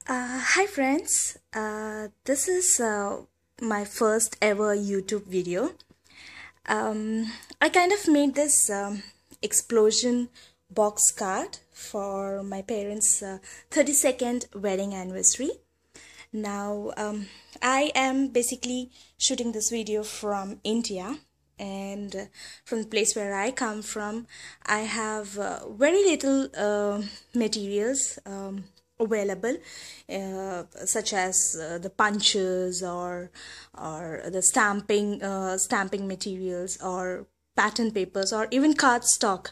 Hi friends, this is my first ever YouTube video. I kind of made this explosion box card for my parents' 32nd wedding anniversary. Now, I am basically shooting this video from India, and from the place where I come from, I have very little materials available, such as the punches or the stamping materials or pattern papers or even cardstock.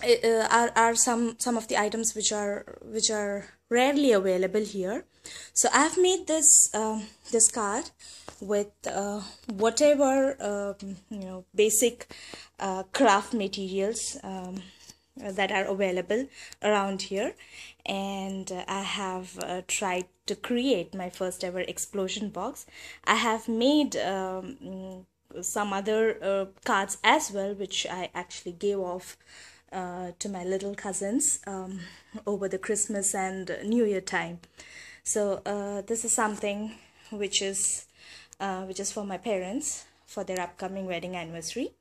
Are some of the items which are rarely available here. So I've made this card with whatever basic craft materials that are available around here, and I have tried to create my first ever explosion box. I have made some other cards as well, which I actually gave off to my little cousins over the Christmas and New Year time. So this is something which is for my parents for their upcoming wedding anniversary,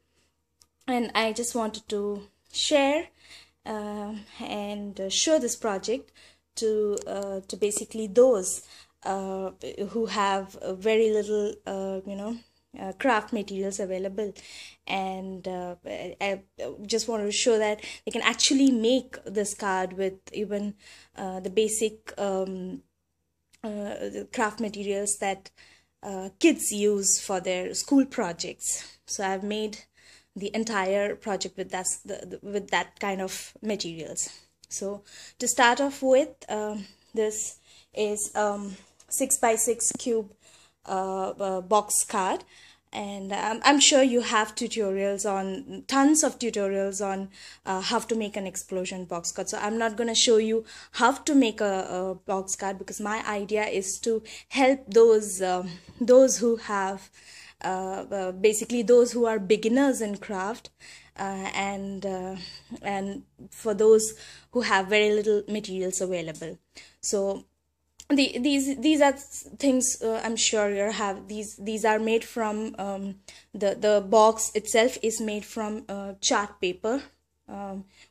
and I just wanted to share and show this project to basically those who have very little craft materials available, and I just want to show that they can actually make this card with even the basic the craft materials that kids use for their school projects. So I've made the entire project with that kind of materials. So to start off with, this is 6x6 cube box card, and I'm sure you have tons of tutorials on how to make an explosion box card. So I'm not going to show you how to make a box card, because my idea is to help those who have basically those who are beginners in craft, and for those who have very little materials available. So these are things I'm sure you have. These are made from the box itself is made from chart paper,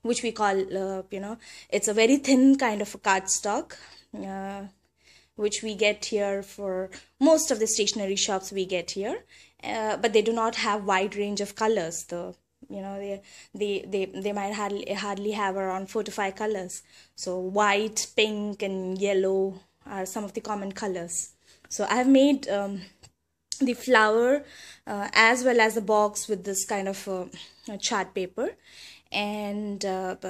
which we call it's a very thin kind of a cardstock, which we get here for most of the stationery shops we get here, but they do not have wide range of colors. They might hardly have around 4 to 5 colors. So white, pink, and yellow are some of the common colors. So I have made the flower as well as the box with this kind of chart paper, and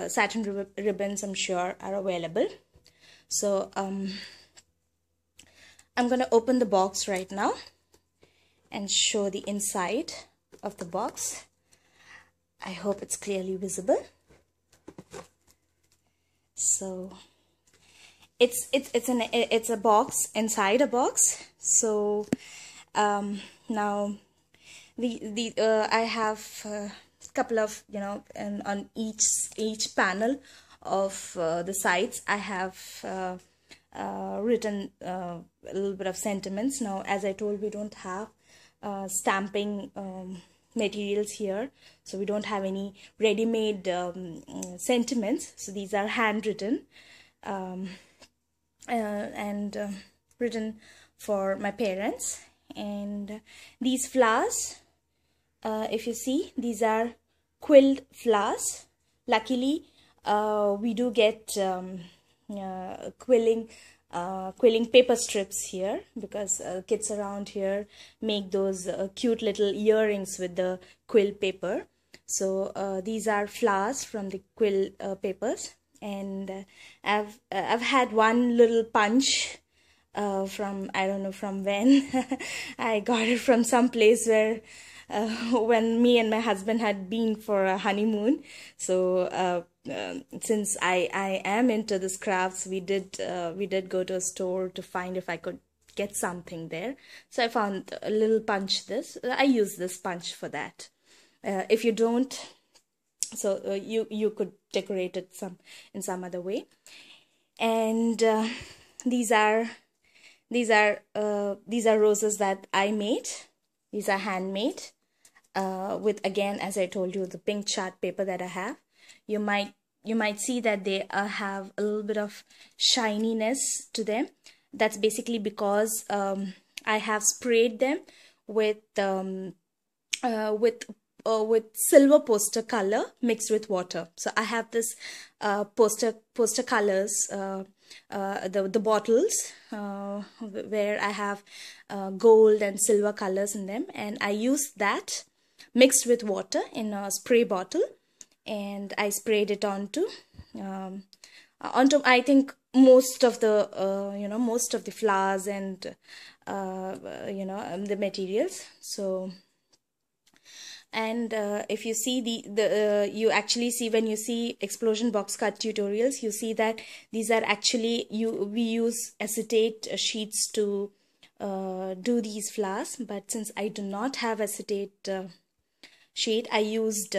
satin ribbons I'm sure are available. So I'm gonna open the box right now and show the inside of the box. I hope it's clearly visible. So it's a box inside a box. So now I have a couple of and on each panel of the sides I have written a little bit of sentiments. Now, as I told, we don't have stamping materials here, so we don't have any ready-made sentiments. So these are handwritten and written for my parents. And these flowers, if you see, these are quilled flowers. Luckily, we do get quilling paper strips here, because kids around here make those cute little earrings with the quill paper. So these are flowers from the quill papers, and I've had one little punch from, I don't know from when. I got it from some place where when me and my husband had been for a honeymoon. So since I am into this crafts, we did go to a store to find if I could get something there. So I found a little punch. I use this punch for that. If you don't, so you could decorate it in some other way. And And these are roses that I made. These are handmade with, again, as I told you, the pink chart paper that I have. You might see that they have a little bit of shininess to them. That's basically because I have sprayed them with silver poster color mixed with water. So I have this poster colors, the bottles where I have gold and silver colors in them, and I use that mixed with water in a spray bottle, and I sprayed it onto I think most of the most of the flowers and the materials. So, and if you see you actually see, when you see explosion box cut tutorials, you see that these are actually, we use acetate sheets to do these flowers. But since I do not have acetate sheet, I used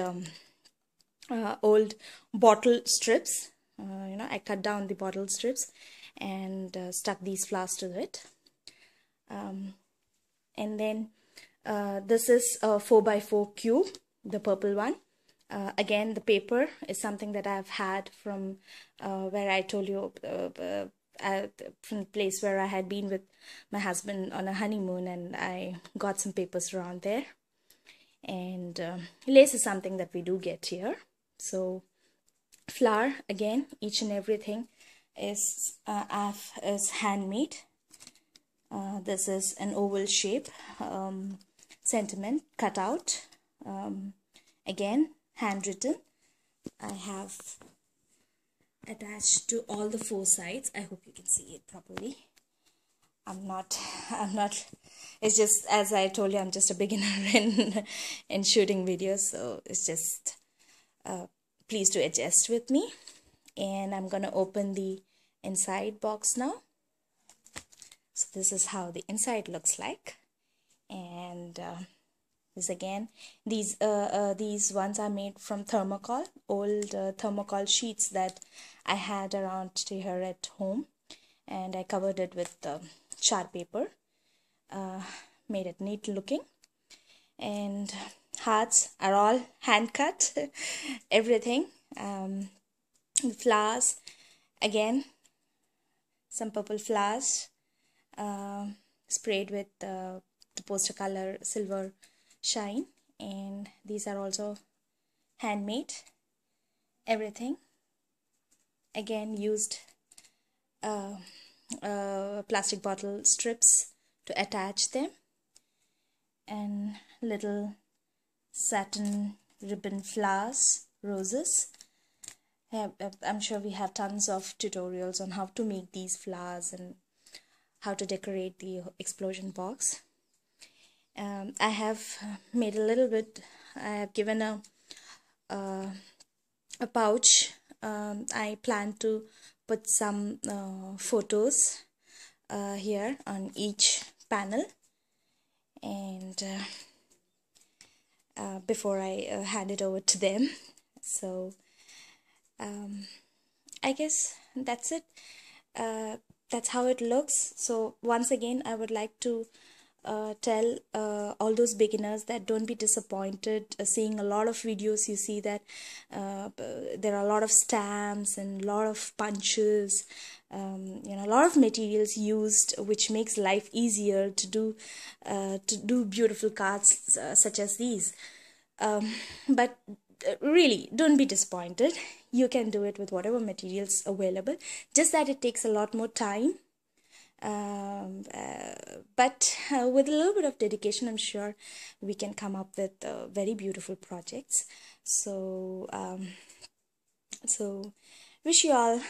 old bottle strips. I cut down the bottle strips and stuck these flowers to it. And then this is a 4x4 cube, the purple one. Again, the paper is something that I've had from where I told you, from the place where I had been with my husband on a honeymoon, and I got some papers around there. And lace is something that we do get here. So flower, again, each and everything is handmade. This is an oval shape, sentiment cut out, again handwritten. I have attached to all the 4 sides. I hope you can see it properly. I'm not, it's just, as I told you, I'm just a beginner in shooting videos, so it's just, please do adjust with me. And I'm gonna open the inside box now. So this is how the inside looks like. And this, again, these ones are made from thermocol, old thermocol sheets that I had around here at home, and I covered it with chart paper, made it neat looking. And hearts are all hand cut, everything. The flowers, again, some purple flowers sprayed with the poster color silver shine, and these are also handmade, everything. Again, used plastic bottle strips to attach them, and little satin ribbon flowers, roses. I'm sure we have tons of tutorials on how to make these flowers and how to decorate the explosion box. I have made a little bit, I have given a pouch. I plan to put some photos here on each panel, and before I hand it over to them. So I guess that's it. That's how it looks. So once again, I would like to tell all those beginners that don't be disappointed seeing a lot of videos. You see that there are a lot of stamps and a lot of punches, a lot of materials used, which makes life easier to do beautiful cards such as these. But really, don't be disappointed. You can do it with whatever materials available, just that it takes a lot more time. But with a little bit of dedication, I'm sure we can come up with very beautiful projects. So so wish you all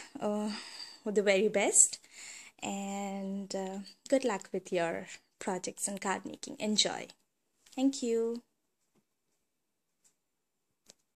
the very best, and good luck with your projects and card making. Enjoy. Thank you.